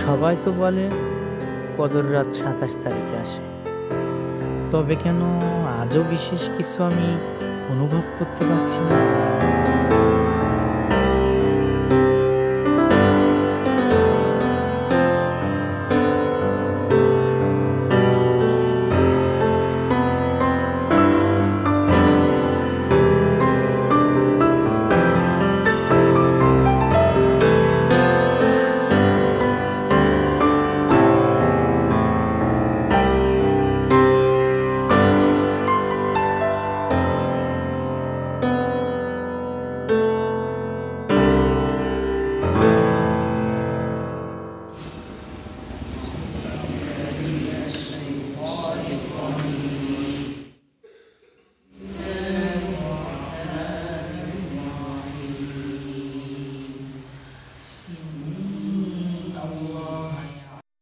সবাই তো বলে কদর রাত ২৭ তারিখে আসে। তবে কেন আজও বিশেষ কিছু আমি অনুভব করতে পারছি না?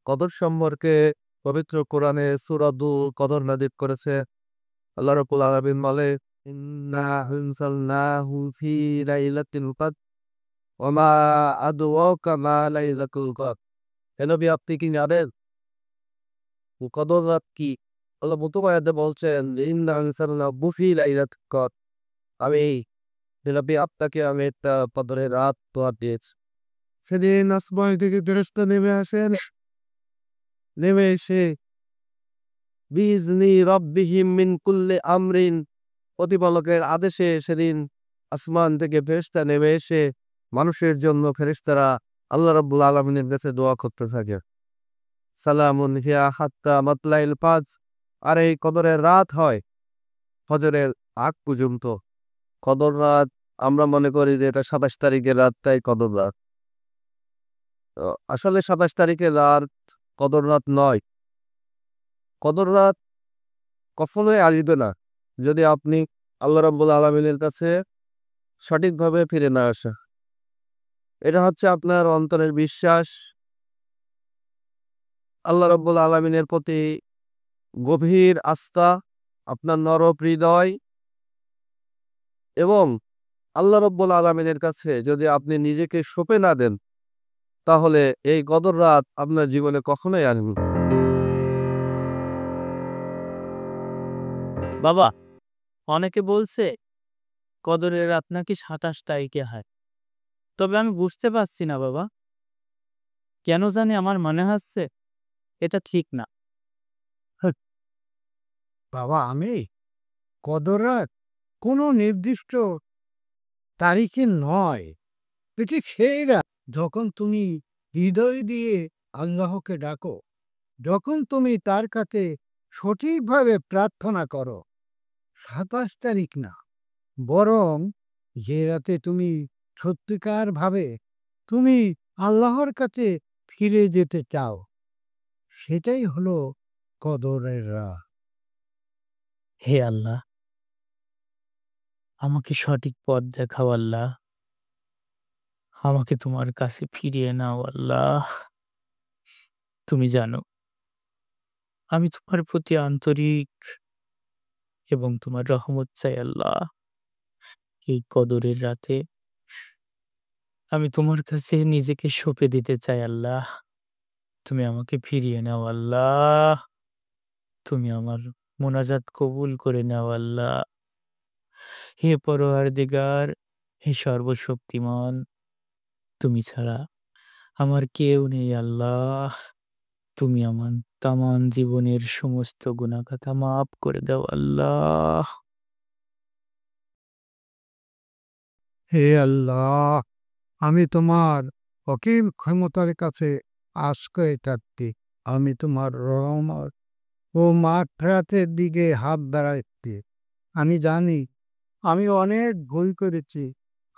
কদর সম্পর্কে পবিত্র কোরআনে সূরা কদর নাযিল করেছে। আল্লাহ রাব্বুল আলামিন বলে, ইন্না আনজালনাহু ফি লাইলাতিল কদর ওয়া মা আদরাকা মা লাইলাতুল কদর। হে নবী, আপনি কি জানেন কদর রাত কি? আল্লাহ প্রথম আয়াতে বলছেন, ইন্না আনজালনাহু ফি লাইলাতিল কদর। আমি হে নবী, আপনাকে আমি একটা কদরের রাত উপহার দিয়েছি। সেদিন আসমান থেকে ফেরেশতা নেমে এসে বিইজনি রাব্বিহিম মিন কুল্লি আমরিন, প্রতিপালকের আদেশে সেদিন আসমান থেকে ফেরেশতা নেমে এসে মানুষের জন্য ফেরেশতারা আল্লাহ রাব্বুল আলামিনের কাছে দোয়া করতে থাকে। সালামুন হিয়া হাত্তা মাতলাইল ফাজর। আর এই কদরের রাত হয় ফজরের আগ পর্যন্ত। কদর রাত আমরা মনে করি যে এটা ২৭ তারিখের রাতটাই কদর রাত। আসলে ২৭ তারিখের রাত কদর রাত নয়। কদর রাত কখনোই আসবে না যদি আপনি আল্লাহ রাব্বুল আলামিনের কাছে সঠিকভাবে ফিরে না আসা। এটা হচ্ছে আপনার অন্তরের বিশ্বাস, আল্লাহ রাব্বুল আলামিনের প্রতি গভীর আস্থা, আপনার নরম হৃদয় এবং আল্লাহ রাব্বুল আলামিনের কাছে যদি আপনি নিজেকে সঁপে না দেন, তাহলে এই কদর রাত আপনার জীবনে কখনোই আসবে না। বাবা, অনেকে বলছে কদরের রাত নাকি ২৭ তারিখে হয়। তবে আমি বুঝতে পারছি না বাবা। কেন জানি আমার মনে হচ্ছে এটা ঠিক না। হ্যাঁ, বাবা, কদর রাত কোনো নির্দিষ্ট তারিখে নয়। এটি সেই রাত যখন তুমি হৃদয় দিয়ে আল্লাহকে ডাকো, যখন তুমি তার কাছে সঠিকভাবে প্রার্থনা করো। ২৭ তারিখ না, বরং যে রাতে তুমি সত্যিকার ভাবে তুমি আল্লাহর কাছে ফিরে যেতে চাও, সেটাই হলো কদরের রাত। হে আল্লাহ, আমাকে সঠিক পথ দেখাও আল্লাহ। আমাকে তোমার কাছে ফিরিয়ে নাও আল্লাহ। তুমি জানো আমি তোমার প্রতি আন্তরিক এবং তোমার রহমত চাই আল্লাহ। এই কদরের রাতে আমি তোমার কাছে নিজেকে সঁপে দিতে চাই আল্লাহ। তুমি আমাকে ফিরিয়ে নাও আল্লাহ। তুমি আমার মোনাজাত কবুল করে নাও আল্লাহ। হে পরওয়ারদিগার, হে সর্বশক্তিমান, তুমি ছাড়া আমার কেউ নেই আল্লাহ। তুমি আমার তামাম জীবনের সমস্ত গুনাহ-খাতা মাফ করে দাও আল্লাহ। হে আল্লাহ, আমি তোমার অসীম ক্ষমতার কাছে আশ্রয় চাচ্ছি। আমি তোমার রহমত ও মাগফিরাতের দিকে হাত বাড়াচ্ছি। আমি জানি আমি অনেক ভুল করেছি।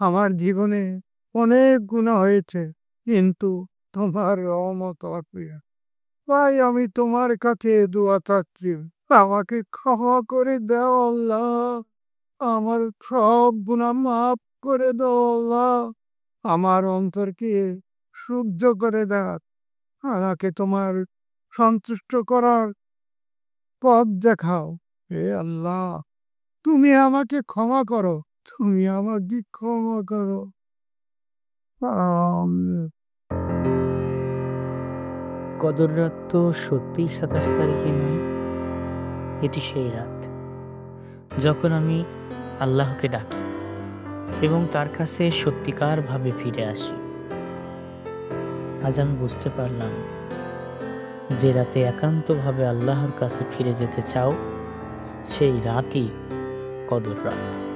আমার জীবনে অনেক গুনাহ হয়েছে, কিন্তু তোমার রহমত অসীম। তাই আমি তোমার কাছে দোয়া চাচ্ছি, আমাকে ক্ষমা করে দাও আল্লাহ। আমার সব গুনাহ মাফ করে দাও আল্লাহ। আমার অন্তরকে শুদ্ধ করে দাও। আমাকে তোমার সন্তুষ্ট করার পথ দেখাও। হে আল্লাহ, তুমি আমাকে ক্ষমা করো। তুমি আমাকে ক্ষমা করো। আমিন। কদর রাত তো সত্যিই ২৭ তারিখে নয়, এটি সেই রাত যখন আমি আল্লাহকে ডাকি এবং তার কাছে সত্যিকারভাবে ফিরে আসি। আজ আমি বুঝতে পারলাম যে রাতে একান্তভাবে আল্লাহর কাছে ফিরে যেতে চাও, সেই রাতই কদর রাত।